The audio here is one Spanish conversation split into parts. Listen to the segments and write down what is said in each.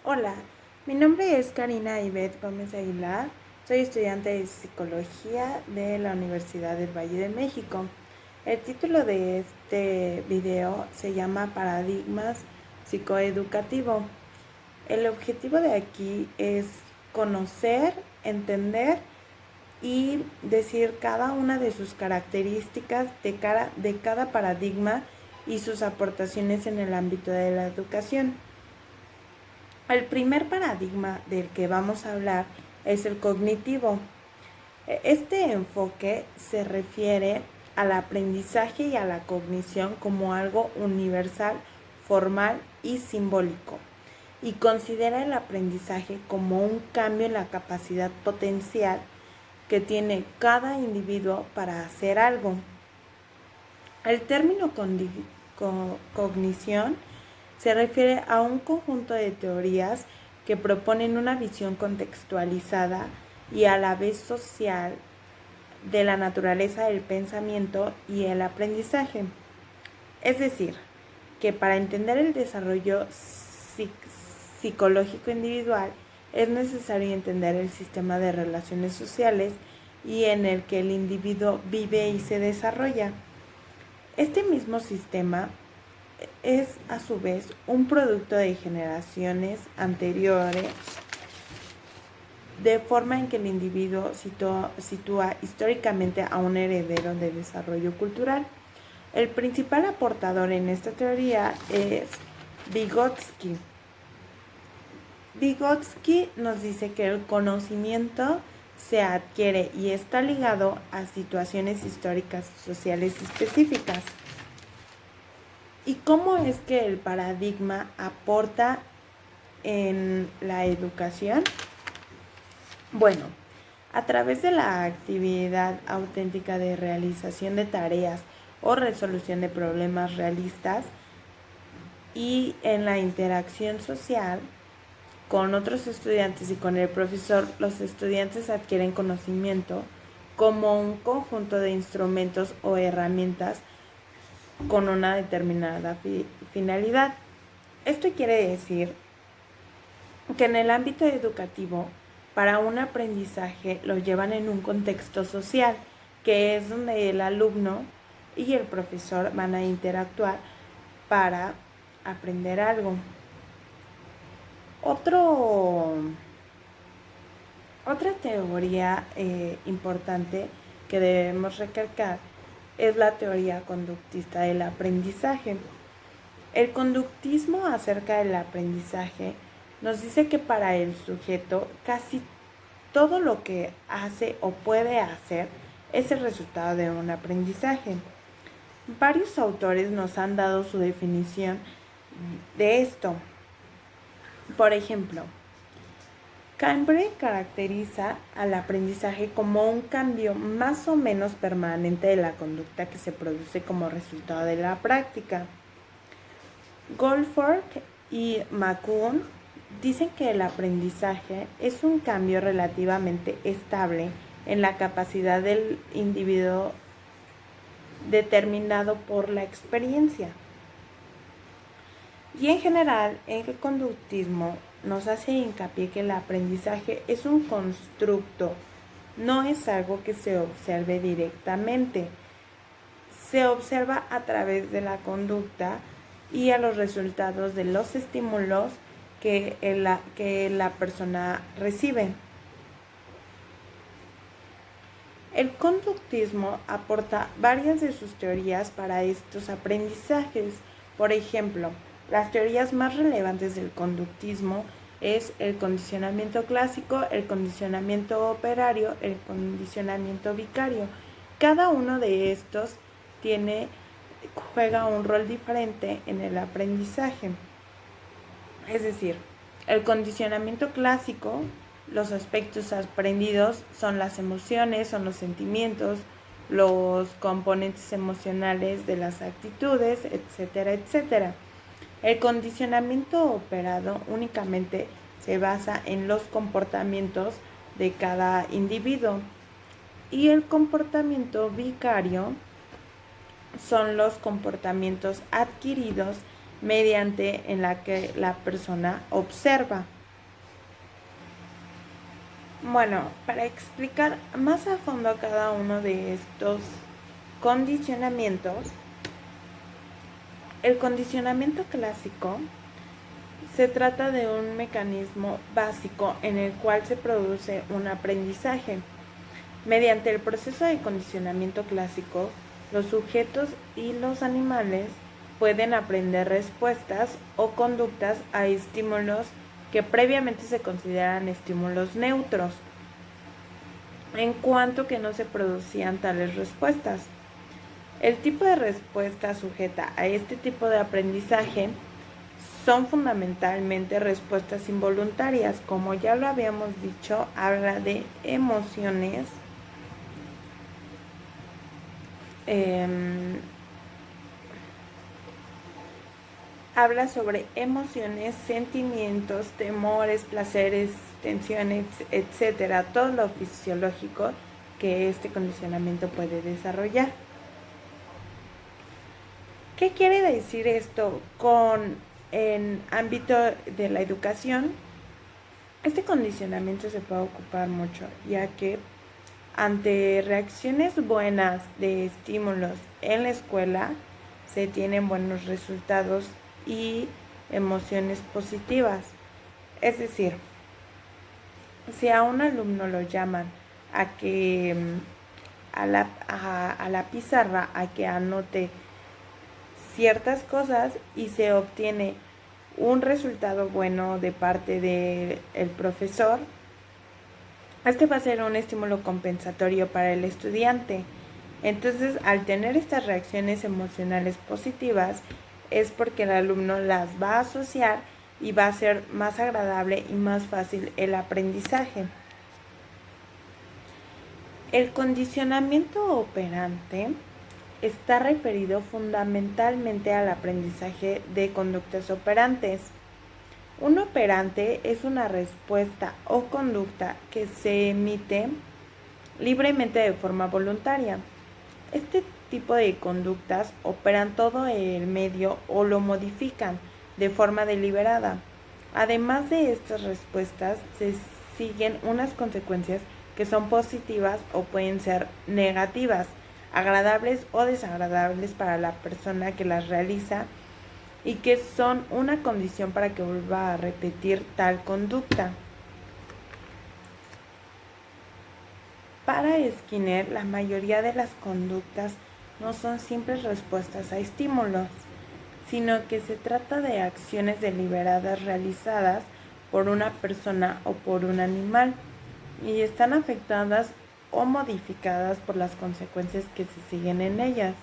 Hola, mi nombre es Karina Ivette Gómez Aguilar, soy estudiante de Psicología de la Universidad del Valle de México. El título de este video se llama Paradigmas Psicoeducativo. El objetivo de aquí es conocer, entender y decir cada una de sus características de cada paradigma y sus aportaciones en el ámbito de la educación. El primer paradigma del que vamos a hablar es el cognitivo. Este enfoque se refiere al aprendizaje y a la cognición como algo universal, formal y simbólico, y considera el aprendizaje como un cambio en la capacidad potencial que tiene cada individuo para hacer algo. El término cognición se refiere a un conjunto de teorías que proponen una visión contextualizada y a la vez social de la naturaleza del pensamiento y el aprendizaje. Es decir, que para entender el desarrollo psicológico individual es necesario entender el sistema de relaciones sociales y en el que el individuo vive y se desarrolla. Este mismo sistema es a su vez un producto de generaciones anteriores, de forma en que el individuo sitúa históricamente a un heredero de desarrollo cultural. El principal aportador en esta teoría es Vygotsky. Vygotsky nos dice que el conocimiento se adquiere y está ligado a situaciones históricas sociales específicas. ¿Y cómo es que el paradigma aporta en la educación? Bueno, a través de la actividad auténtica de realización de tareas o resolución de problemas realistas y en la interacción social con otros estudiantes y con el profesor, los estudiantes adquieren conocimiento como un conjunto de instrumentos o herramientas con una determinada finalidad. Esto quiere decir que en el ámbito educativo, para un aprendizaje lo llevan en un contexto social, que es donde el alumno y el profesor van a interactuar para aprender algo. Otra teoría importante que debemos recalcar es la teoría conductista del aprendizaje. El conductismo acerca del aprendizaje nos dice que para el sujeto casi todo lo que hace o puede hacer es el resultado de un aprendizaje. Varios autores nos han dado su definición de esto. Por ejemplo, Cambridge caracteriza al aprendizaje como un cambio más o menos permanente de la conducta que se produce como resultado de la práctica. Goldberg y McCune dicen que el aprendizaje es un cambio relativamente estable en la capacidad del individuo determinado por la experiencia. Y en general, el conductismo nos hace hincapié que el aprendizaje es un constructo, no es algo que se observe directamente. Se observa a través de la conducta y a los resultados de los estímulos que la persona recibe. El conductismo aporta varias de sus teorías para estos aprendizajes. Por ejemplo, las teorías más relevantes del conductismo es el condicionamiento clásico, el condicionamiento operario, el condicionamiento vicario. Cada uno de estos juega un rol diferente en el aprendizaje. Es decir, el condicionamiento clásico, los aspectos aprendidos son las emociones, son los sentimientos, los componentes emocionales de las actitudes, etcétera, etcétera. El condicionamiento operado únicamente se basa en los comportamientos de cada individuo y el comportamiento vicario son los comportamientos adquiridos mediante en la que la persona observa. Bueno, para explicar más a fondo cada uno de estos condicionamientos, el condicionamiento clásico se trata de un mecanismo básico en el cual se produce un aprendizaje. Mediante el proceso de condicionamiento clásico, los sujetos y los animales pueden aprender respuestas o conductas a estímulos que previamente se consideran estímulos neutros, en cuanto que no se producían tales respuestas. El tipo de respuesta sujeta a este tipo de aprendizaje son fundamentalmente respuestas involuntarias. Como ya lo habíamos dicho, habla de emociones, habla sobre emociones, sentimientos, temores, placeres, tensiones, etcétera, todo lo fisiológico que este condicionamiento puede desarrollar. ¿Qué quiere decir esto en ámbito de la educación? Este condicionamiento se puede ocupar mucho, ya que ante reacciones buenas de estímulos en la escuela se tienen buenos resultados y emociones positivas. Es decir, si a un alumno lo llaman a que a la pizarra a que anote ciertas cosas y se obtiene un resultado bueno de parte del profesor, este va a ser un estímulo compensatorio para el estudiante. Entonces, al tener estas reacciones emocionales positivas, es porque el alumno las va a asociar y va a ser más agradable y más fácil el aprendizaje. El condicionamiento operante está referido fundamentalmente al aprendizaje de conductas operantes. Un operante es una respuesta o conducta que se emite libremente de forma voluntaria. Este tipo de conductas operan todo el medio o lo modifican de forma deliberada. Además de estas respuestas, se siguen unas consecuencias que son positivas o pueden ser negativas, agradables o desagradables para la persona que las realiza y que son una condición para que vuelva a repetir tal conducta. Para Skinner, la mayoría de las conductas no son simples respuestas a estímulos, sino que se trata de acciones deliberadas realizadas por una persona o por un animal y están afectadas o modificadas por las consecuencias que se siguen en ellas.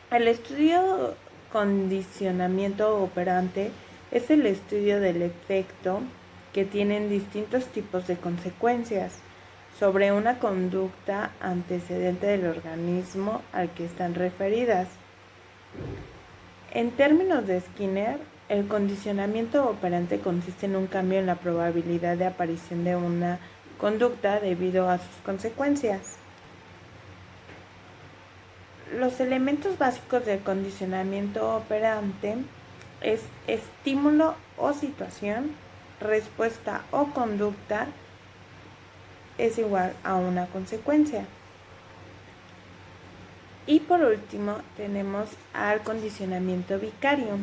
El estudio condicionamiento operante es el estudio del efecto que tienen distintos tipos de consecuencias sobre una conducta antecedente del organismo al que están referidas. En términos de Skinner, el condicionamiento operante consiste en un cambio en la probabilidad de aparición de una conducta debido a sus consecuencias. Los elementos básicos del condicionamiento operante es estímulo o situación, respuesta o conducta es igual a una consecuencia. Y por último tenemos al condicionamiento vicario.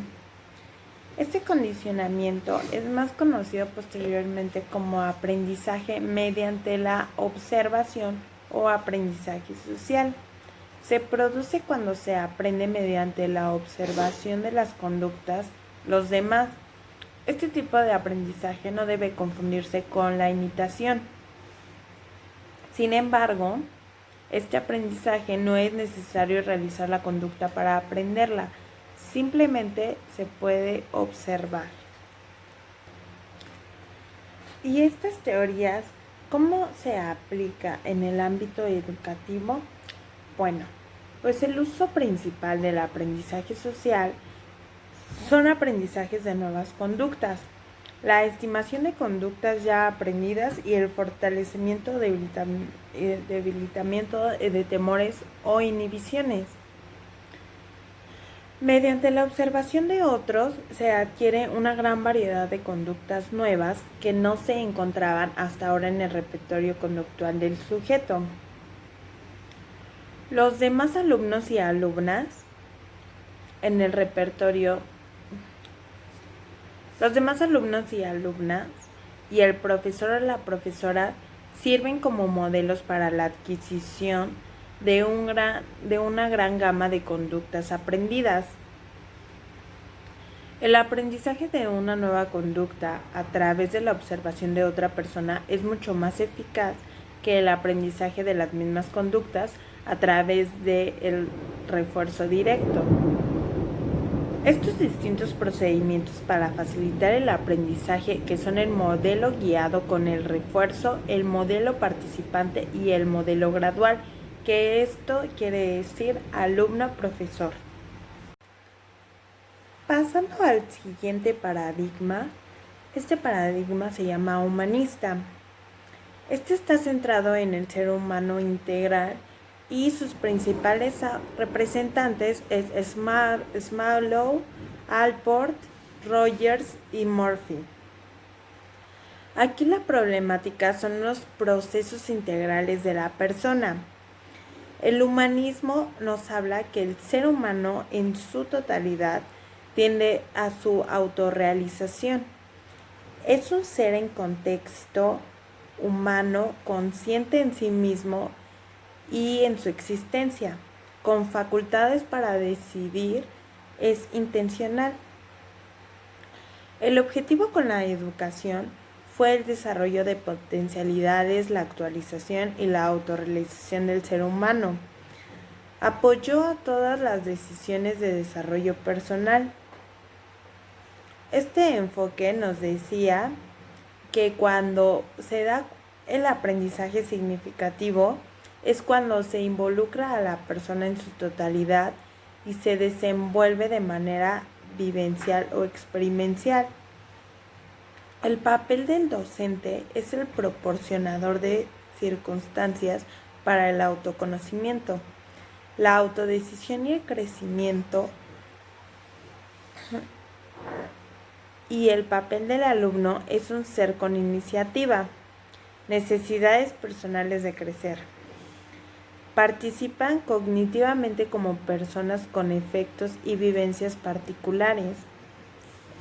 Este condicionamiento es más conocido posteriormente como aprendizaje mediante la observación o aprendizaje social. Se produce cuando se aprende mediante la observación de las conductas los demás. Este tipo de aprendizaje no debe confundirse con la imitación. Sin embargo, este aprendizaje no es necesario realizar la conducta para aprenderla, simplemente se puede observar. ¿Y estas teorías cómo se aplica en el ámbito educativo? Bueno, pues el uso principal del aprendizaje social son aprendizajes de nuevas conductas, la estimación de conductas ya aprendidas y el fortalecimiento o debilitamiento de temores o inhibiciones. Mediante la observación de otros se adquiere una gran variedad de conductas nuevas que no se encontraban hasta ahora en el repertorio conductual del sujeto. Los demás alumnos y alumnas en el repertorio, los demás alumnos y alumnas y el profesor o la profesora sirven como modelos para la adquisición de una gran gama de conductas aprendidas. El aprendizaje de una nueva conducta a través de la observación de otra persona es mucho más eficaz que el aprendizaje de las mismas conductas a través del refuerzo directo. Estos distintos procedimientos para facilitar el aprendizaje, que son el modelo guiado con el refuerzo, el modelo participante y el modelo gradual, que esto quiere decir alumno-profesor. Pasando al siguiente paradigma, este paradigma se llama humanista. Este está centrado en el ser humano integral y sus principales representantes es Maslow, Allport, Rogers y Murphy. Aquí la problemática son los procesos integrales de la persona. El humanismo nos habla que el ser humano en su totalidad tiende a su autorrealización. Es un ser en contexto humano, consciente en sí mismo y en su existencia, con facultades para decidir, es intencional. El objetivo con la educación fue el desarrollo de potencialidades, la actualización y la autorrealización del ser humano. Apoyó a todas las decisiones de desarrollo personal. Este enfoque nos decía que cuando se da el aprendizaje significativo es cuando se involucra a la persona en su totalidad y se desenvuelve de manera vivencial o experiencial. El papel del docente es el proporcionador de circunstancias para el autoconocimiento, la autodecisión y el crecimiento. Y el papel del alumno es un ser con iniciativa, necesidades personales de crecer. Participan cognitivamente como personas con efectos y vivencias particulares.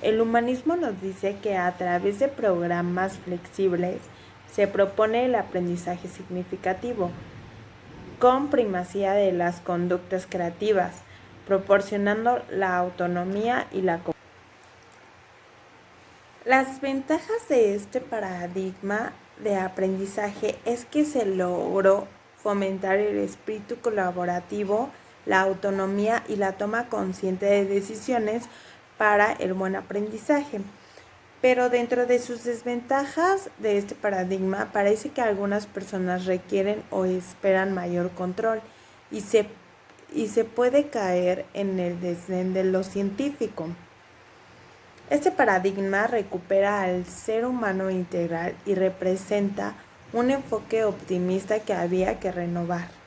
El humanismo nos dice que a través de programas flexibles se propone el aprendizaje significativo, con primacía de las conductas creativas, proporcionando la autonomía y la cooperación. Las ventajas de este paradigma de aprendizaje es que se logró fomentar el espíritu colaborativo, la autonomía y la toma consciente de decisiones para el buen aprendizaje. Pero dentro de sus desventajas de este paradigma, parece que algunas personas requieren o esperan mayor control y se puede caer en el desdén de lo científico. Este paradigma recupera al ser humano integral y representa un enfoque optimista que había que renovar.